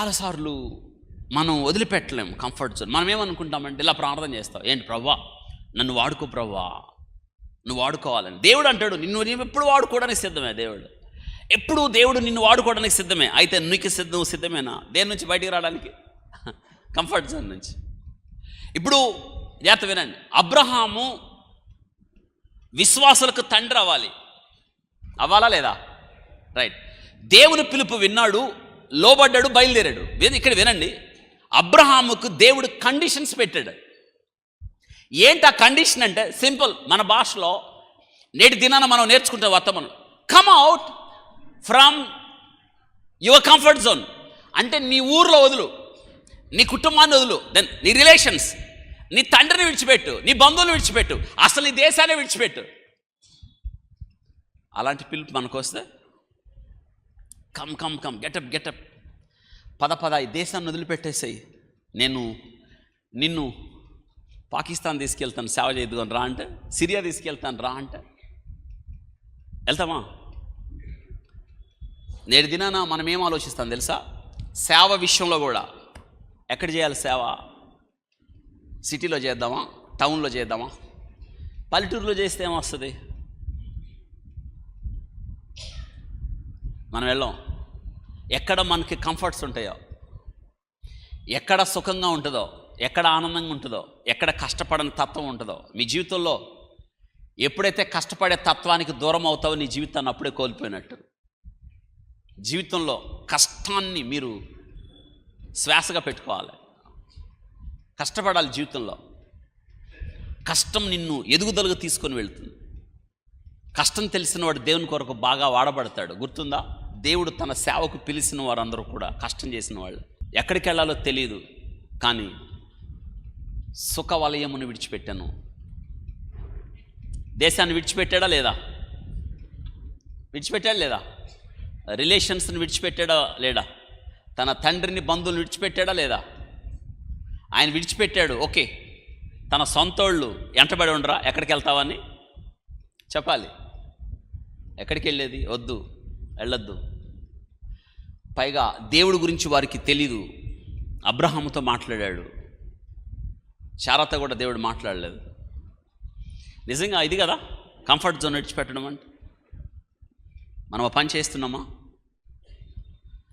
చాలాసార్లు మనం వదిలిపెట్టలేము comfort zone. మనం ఏమనుకుంటామంటే ఇలా ప్రార్థన చేస్తాం, ఏంటి ప్రవ్వా నన్ను వాడుకో ప్రవ్వా, నువ్వు వాడుకోవాలని. దేవుడు అంటాడు నిన్ను ఎప్పుడు వాడుకోవడానికి సిద్ధమే. ఎప్పుడు దేవుడు నిన్ను వాడుకోవడానికి సిద్ధమే. అయితే నీకు సిద్ధమేనా దేని నుంచి బయటికి రావడానికి? కంఫర్ట్ జోన్ నుంచి. ఇప్పుడు జాగ్రత్త వినండి, అబ్రహాము విశ్వాసులకు తండ్రి అవ్వాలా లేదా? రైట్. దేవుని పిలుపు విన్నాడు, లోబడ్డాడు, బయలుదేరాడు. ఇక్కడ వినండి, అబ్రహాముకు దేవుడు కండిషన్స్ పెట్టాడు. ఏంటి ఆ కండిషన్ అంటే సింపుల్. మన భాషలో నేటి దినాన మనం నేర్చుకుంటే వర్తమానం, come out from your comfort zone. అంటే నీ ఊర్లో వదులు, నీ కుటుంబాన్ని వదులు, దెన్ నీ రిలేషన్స్, నీ తండ్రిని విడిచిపెట్టు, నీ బంధువులు విడిచిపెట్టు, అసలు నీ దేశాన్ని విడిచిపెట్టు. అలాంటి పిలుపు మనకు వస్తే కమ్ కమ్ కమ్ గెటప్ పద ఈ దేశాన్ని వదిలిపెట్టేసాయి, నిన్ను పాకిస్తాన్ తీసుకెళ్తాను సేవ చేద్దుకొని రా అంటే, సిరియా తీసుకెళ్తాను రా అంటే వెళ్తామా? నేటి దినాన మనం ఏం ఆలోచిస్తాం తెలుసా? సేవ విషయంలో కూడా ఎక్కడ చేయాలి సేవ? సిటీలో చేద్దామా, టౌన్లో చేద్దామా, పల్లెటూరులో చేస్తే ఏమొస్తుంది? మనం వెళ్ళాం. ఎక్కడ మనకి కంఫర్ట్స్ ఉంటాయో, ఎక్కడ సుఖంగా ఉంటుందో, ఎక్కడ ఆనందంగా ఉంటుందో, ఎక్కడ కష్టపడని తత్వం ఉంటుందో, మీ జీవితంలో ఎప్పుడైతే కష్టపడే తత్వానికి దూరం అవుతావో నీ జీవితాన్ని అప్పుడే కోల్పోయినట్టు. జీవితంలో కష్టాన్ని మీరు శ్వాసగా పెట్టుకోవాలి. కష్టపడాలి. జీవితంలో కష్టం నిన్ను ఎదుగుదలకు తీసుకొని వెళ్తుంది. కష్టం తెలిసిన వాడు దేవుని కొరకు బాగా వాడబడతాడు. గుర్తుందా? దేవుడు తన సేవకు పిలిచిన వారందరూ కూడా కష్టం చేసిన వాళ్ళు. ఎక్కడికి వెళ్ళాలో తెలియదు, కానీ సుఖ వలయమును విడిచిపెట్టాను. దేశాన్ని విడిచిపెట్టాడా లేదా? విడిచిపెట్టాడా లేదా? రిలేషన్స్ని విడిచిపెట్టాడా లేడా? తన తండ్రిని బంధువులు విడిచిపెట్టాడా లేదా? ఆయన విడిచిపెట్టాడు. ఓకే, తన సొంతోళ్ళు వెంటబడి ఉండరా? ఎక్కడికి వెళ్తావని చెప్పాలి. ఎక్కడికి వెళ్ళేది? వద్దు, వెళ్ళొద్దు. పైగా దేవుడి గురించి వారికి తెలీదు. అబ్రహాముతో మాట్లాడాడు, శారాతో కూడా దేవుడు మాట్లాడలేదు. నిజంగా ఇది కదా కంఫర్ట్ జోన్ విడిచిపెట్టడం అంటే. మనం ఆ పని చేస్తున్నామా?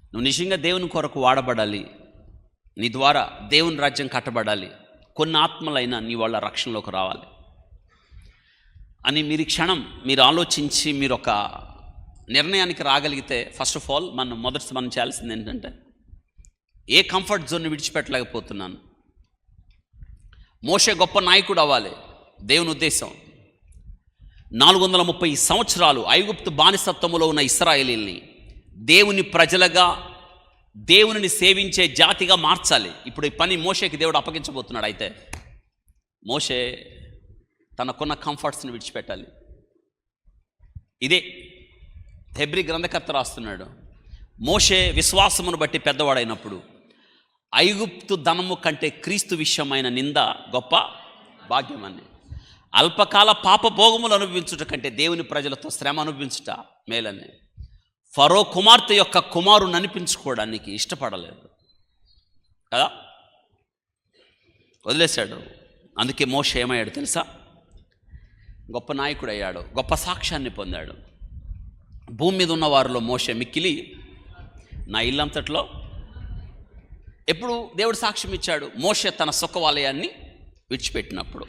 నువ్వు నిజంగా దేవుని కొరకు వాడబడాలి, నీ ద్వారా దేవుని రాజ్యం కట్టబడాలి, కొన్ని ఆత్మలైనా నీ వాళ్ళ రక్షణలోకి రావాలి అని మీరు క్షణం మీరు ఆలోచించి మీరు ఒక నిర్ణయానికి రాగలిగితే, ఫస్ట్ ఆఫ్ ఆల్ మనం చేయాల్సింది ఏంటంటే, ఏ కంఫర్ట్ జోన్ని విడిచిపెట్టలేకపోతున్నాను. మోషే గొప్ప నాయకుడు అవ్వాలి దేవుని ఉద్దేశం. 430 సంవత్సరాలు ఐగుప్తు బానిసత్వములో ఉన్న ఇశ్రాయేలీల్ని దేవుని ప్రజలుగా, దేవునిని సేవించే జాతిగా మార్చాలి. ఇప్పుడు ఈ పని మోషేకి దేవుడు అప్పగించబోతున్నాడు. అయితే మోషే తనకున్న కంఫర్ట్స్ని విడిచిపెట్టాలి. ఇదే హెబ్రీ గ్రంథకర్త రాస్తున్నాడు. మోషే విశ్వాసమును బట్టి పెద్దవాడైనప్పుడు ఐగుప్తు ధనము కంటే క్రీస్తు విషయమైన నింద గొప్ప భాగ్యమని, అల్పకాల పాప భోగములు అనుభవించుట కంటే దేవుని ప్రజలతో శ్రమ అనుభవించుట మేలని, ఫరో కుమార్తె యొక్క కుమారుని అనిపించుకోవడానికి ఇష్టపడలేదు కదా, వదిలేశాడు. అందుకే మోషే ఏమయ్యాడు తెలుసా? గొప్ప నాయకుడు అయ్యాడు, గొప్ప సాక్ష్యాన్ని పొందాడు. భూమి మీద ఉన్న వారిలో మోషే మిక్కిలి నా ఇల్లంతట్లో. ఎప్పుడు దేవుడు సాక్ష్యం ఇచ్చాడు? మోషే తన సుఖ వలయాన్ని విడిచిపెట్టినప్పుడు.